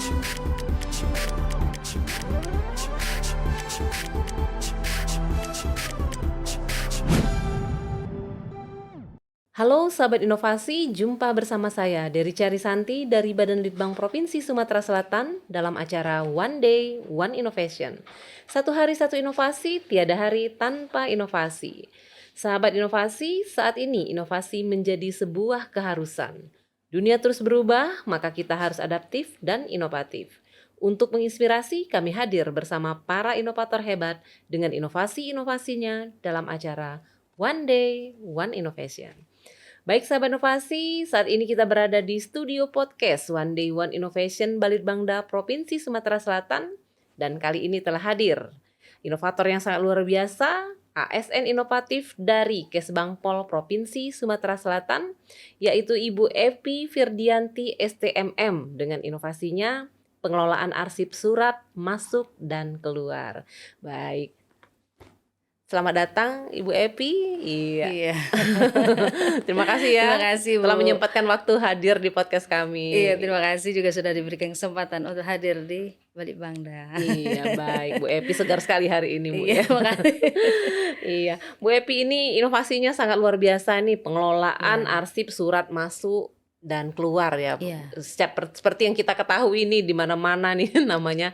Halo sahabat inovasi, jumpa bersama saya Dery Carisanti dari Badan Litbang Provinsi Sumatera Selatan dalam acara One Day, One Innovation. Satu hari satu inovasi, tiada hari tanpa inovasi. Sahabat inovasi, saat ini inovasi menjadi sebuah keharusan. Dunia terus berubah, maka kita harus adaptif dan inovatif. Untuk menginspirasi, kami hadir bersama para inovator hebat dengan inovasi-inovasinya dalam acara One Day, One Innovation. Baik sahabat inovasi, saat ini kita berada di studio podcast One Day One Innovation Balitbangda Provinsi Sumatera Selatan dan kali ini telah hadir inovator yang sangat luar biasa, ASN inovatif dari Kesbangpol Provinsi Sumatera Selatan, yaitu Ibu Epi Firdianti STMM dengan inovasinya pengelolaan arsip surat masuk dan keluar. Baik. Selamat datang Ibu Epi. Iya. Terima kasih ya. Terima kasih, Bu. Telah menyempatkan waktu hadir di podcast kami. Iya, terima kasih juga sudah diberikan kesempatan untuk hadir di Balitbangda. Iya, baik. Bu Epi segar sekali hari ini, Bu. Iya, Ya. makasih. Iya, Bu Epi ini inovasinya sangat luar biasa nih, pengelolaan arsip surat masuk dan keluar ya. Iya. Seperti yang kita ketahui nih di mana-mana nih namanya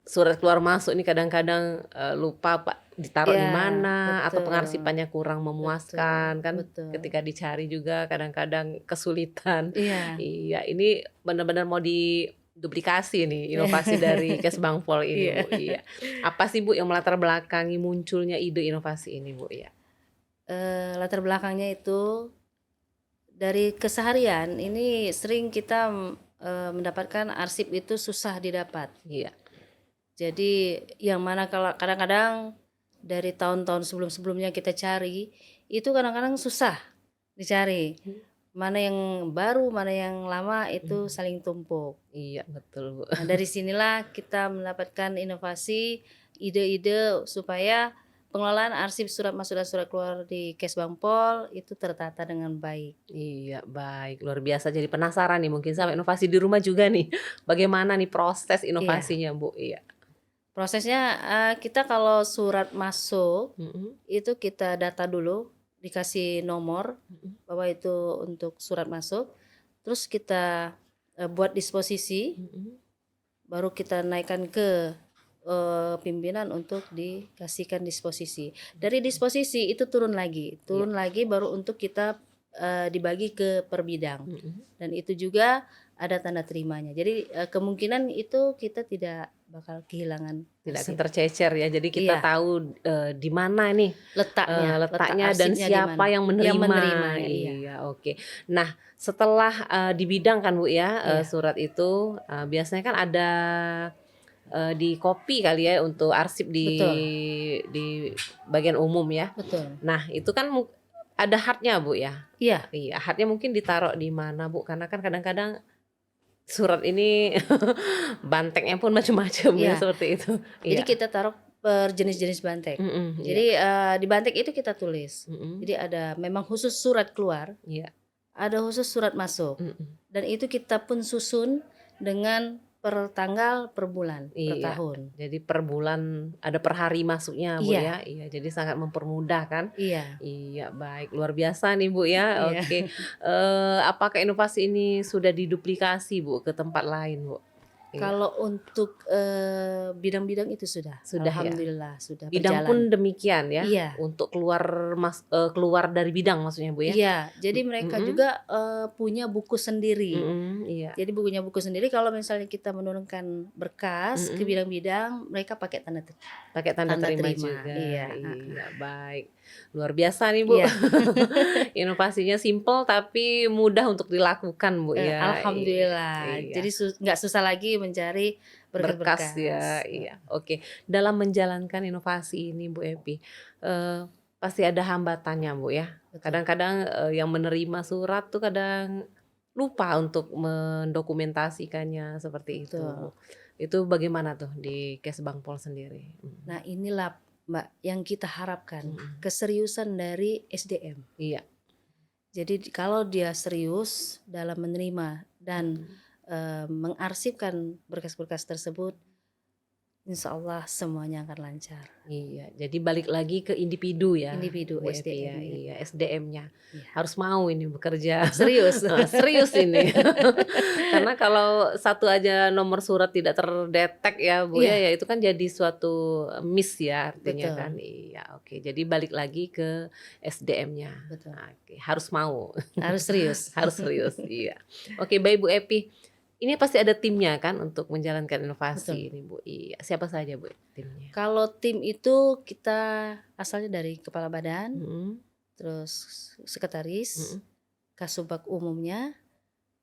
surat keluar masuk ini kadang-kadang lupa Pak ditaruh di mana atau betul. pengarsipannya kurang memuaskan kan, betul. ketika dicari juga kadang-kadang kesulitan. Iya. Iya, ini benar-benar mau diduplikasi nih inovasi dari Kesbangpol ini, Iya. Bu. Iya. Apa sih Bu yang melatar belakangi munculnya ide inovasi ini, Bu? Ya. Latar belakangnya itu dari keseharian ini sering kita mendapatkan arsip itu susah didapat. Iya. Jadi yang mana kalau kadang-kadang dari tahun-tahun sebelum-sebelumnya kita cari itu kadang-kadang susah dicari. Mana yang baru, mana yang lama itu saling tumpuk. Iya, betul, Bu. Nah, dari sinilah kita mendapatkan inovasi, ide-ide supaya pengelolaan arsip surat masuk dan surat keluar di Kesbangpol itu tertata dengan baik. Iya, baik. Luar biasa. Jadi penasaran nih mungkin sama inovasi di rumah juga nih. Bagaimana nih proses inovasinya, Bu? Iya. Prosesnya kita kalau surat masuk itu kita data dulu, dikasih nomor bahwa itu untuk surat masuk, terus kita buat disposisi, baru kita naikkan ke pimpinan untuk dikasihkan disposisi. Dari disposisi itu turun lagi baru untuk kita dibagi ke per bidang, dan itu juga ada tanda terimanya. Jadi kemungkinan itu kita tidak bakal kehilangan, tidak akan tercecer ya. Jadi kita tahu di mana nih letaknya dan siapa yang menerima. Iya, oke. Nah, setelah di bidang kan Bu ya, surat itu biasanya kan ada di copy kali ya untuk arsip di bagian umum ya. Betul. Nah, itu kan ada hardnya Bu ya. Iya. Iya, hardnya mungkin ditaruh di mana Bu? Karena kan kadang-kadang surat ini bantengnya pun macam-macam ya seperti itu. Jadi kita taruh per jenis-jenis bantek. Jadi di bantek itu kita tulis. Jadi ada memang khusus surat keluar, ada khusus surat masuk, dan itu kita pun susun dengan per tanggal, per bulan, per tahun. Jadi per bulan ada per hari masuknya Bu ya. Iya, jadi sangat mempermudah kan. Iya, baik. Luar biasa nih Bu ya. Oke. Apakah inovasi ini sudah diduplikasi Bu ke tempat lain Bu? Kalau untuk bidang-bidang itu sudah alhamdulillah ya? Sudah bidang berjalan. Pun demikian ya. Iya. Untuk keluar dari bidang maksudnya Bu ya. Iya, jadi mereka juga punya buku sendiri. Iya. Jadi bukunya buku sendiri. Kalau misalnya kita menurunkan berkas ke bidang-bidang, mereka pakai tanda terima juga. Iya. Baik. Luar biasa nih Bu. Inovasinya simple tapi mudah untuk dilakukan Bu ya. Alhamdulillah. Jadi nggak susah lagi mencari berkas ya. Iya. Oke. Dalam menjalankan inovasi ini Bu Epi, pasti ada hambatannya Bu ya. Kadang-kadang yang menerima surat tuh kadang lupa untuk mendokumentasikannya seperti itu. Itu bagaimana tuh di Kesbangpol sendiri? Nah, inilah Mbak yang kita harapkan, keseriusan dari SDM. Iya. Jadi kalau dia serius dalam menerima dan mengarsipkan berkas-berkas tersebut, insya Allah semuanya akan lancar. Iya, jadi balik lagi ke individu ya, Individu, Bu Evi ya, SDM-nya. iya SDM-nya Iya. harus mau ini bekerja. Serius. Serius ini. Karena kalau satu aja nomor surat tidak terdetek ya Bu Iya. ya itu kan jadi suatu miss ya artinya Betul. kan. Iya, oke. Jadi balik lagi ke SDM-nya. Betul. Oke, harus mau. Harus serius. Harus serius, iya. Oke, baik Bu Evi. Ini pasti ada timnya kan untuk menjalankan inovasi ini Bu. Iya, siapa saja Bu timnya? Kalau tim itu kita asalnya dari kepala badan, terus sekretaris, kasubag umumnya,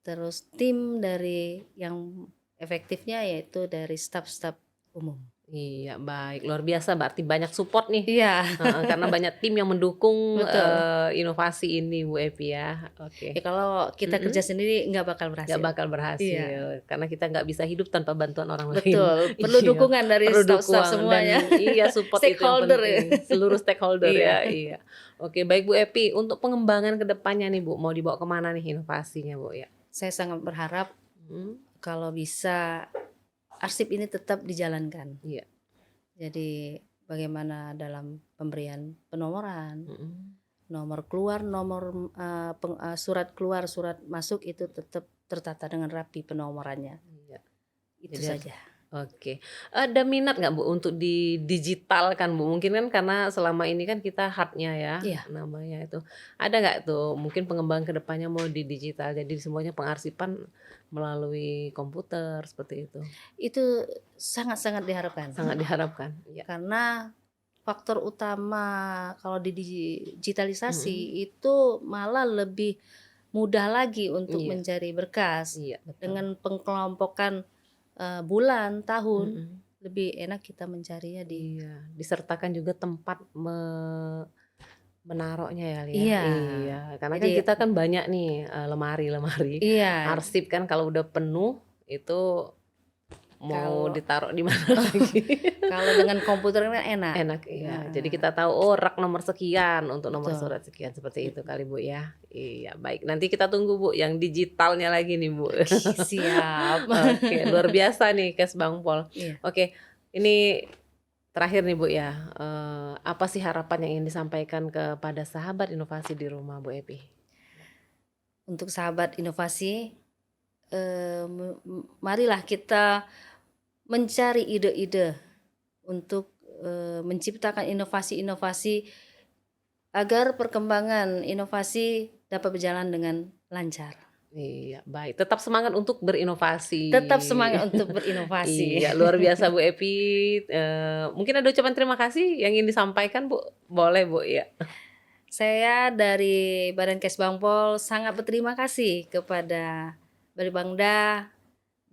terus tim dari yang efektifnya yaitu dari staf-staf umum. Iya, baik. Luar biasa berarti banyak support nih. Iya. Karena banyak tim yang mendukung Betul. inovasi ini Bu Evi ya. Oke. Ya kalau kita kerja sendiri nggak bakal berhasil. Nggak bakal berhasil Iya. karena kita nggak bisa hidup tanpa bantuan orang lain. Betul. Perlu Iya. dukungan dari Perlu staff-staff dukungan semuanya. dan iya support itu yang Stakeholder ya. penting. Seluruh stakeholder Iya. ya. Iya. Oke, baik Bu Evi. Untuk pengembangan ke depannya nih Bu, mau dibawa kemana nih inovasinya Bu ya? Saya sangat berharap kalau bisa arsip ini tetap dijalankan. Iya. Jadi bagaimana dalam pemberian penomoran, nomor keluar, surat keluar, surat masuk itu tetap tertata dengan rapi penomorannya. Iya. Itu Jadi, saja. Oke. Ada minat nggak Bu untuk didigitalkan Bu? Mungkin kan karena selama ini kan kita hardnya ya, Iya. namanya itu. Ada nggak tuh mungkin pengembangan kedepannya mau digital, jadi semuanya pengarsipan melalui komputer seperti itu? Itu sangat-sangat diharapkan. Sangat diharapkan. Ya. Karena faktor utama kalau digitalisasi itu malah lebih mudah lagi untuk Iya. mencari berkas. Iya, betul. Dengan pengkelompokan bulan, tahun, lebih enak kita mencarinya di. Iya, disertakan juga tempat menaruhnya ya, Lia. Iya. Iya, karena Jadi, kan kita kan banyak nih lemari-lemari. Iya. Arsip kan kalau udah penuh itu mau Kalau- ditaruh di mana lagi? Kalau dengan komputer kan enak. Enak, iya. Nah. Jadi kita tahu oh rak nomor sekian untuk nomor Betul. surat sekian seperti itu kali Bu ya. Iya, baik. Nanti kita tunggu Bu yang digitalnya lagi nih Bu. Siap. Oke, luar biasa nih Kes Bang Pol. Iya. Oke, ini terakhir nih Bu ya. Apa sih harapan yang ingin disampaikan kepada sahabat inovasi di rumah Bu Evi? Untuk sahabat inovasi, marilah kita mencari ide-ide untuk menciptakan inovasi-inovasi agar perkembangan inovasi dapat berjalan dengan lancar. Iya, baik. Tetap semangat untuk berinovasi. Tetap semangat untuk berinovasi. Iya, luar biasa Bu Evi. Mungkin ada ucapan terima kasih yang ingin disampaikan Bu? Boleh Bu ya. Saya dari Badan Kes Bangpol sangat berterima kasih kepada Balibangda.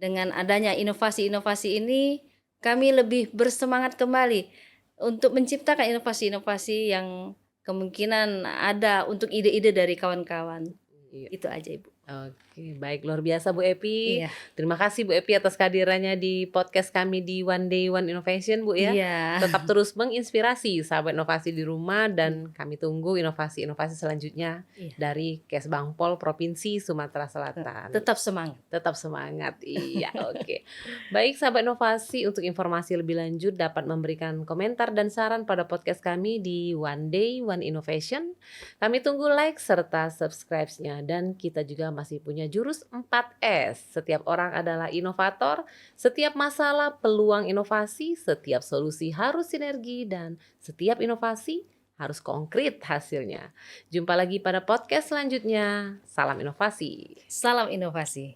Dengan adanya inovasi-inovasi ini, kami lebih bersemangat kembali untuk menciptakan inovasi-inovasi yang kemungkinan ada untuk ide-ide dari kawan-kawan. Iya. Itu aja Ibu. Oke, baik, luar biasa Bu Evi. Iya. Terima kasih Bu Evi atas kehadirannya di podcast kami di One Day One Innovation Bu ya. Iya. Tetap terus menginspirasi sahabat inovasi di rumah dan kami tunggu inovasi-inovasi selanjutnya Iya. dari Kes Bangpol Provinsi Sumatera Selatan. Tetap semangat. Tetap semangat. Iya, oke. Baik sahabat inovasi, untuk informasi lebih lanjut dapat memberikan komentar dan saran pada podcast kami di One Day One Innovation. Kami tunggu like serta subscribe-nya dan kita juga masih punya jurus 4S. Setiap orang adalah inovator, setiap masalah peluang inovasi, setiap solusi harus sinergi dan setiap inovasi harus konkret hasilnya. Jumpa lagi pada podcast selanjutnya. Salam inovasi. Salam inovasi.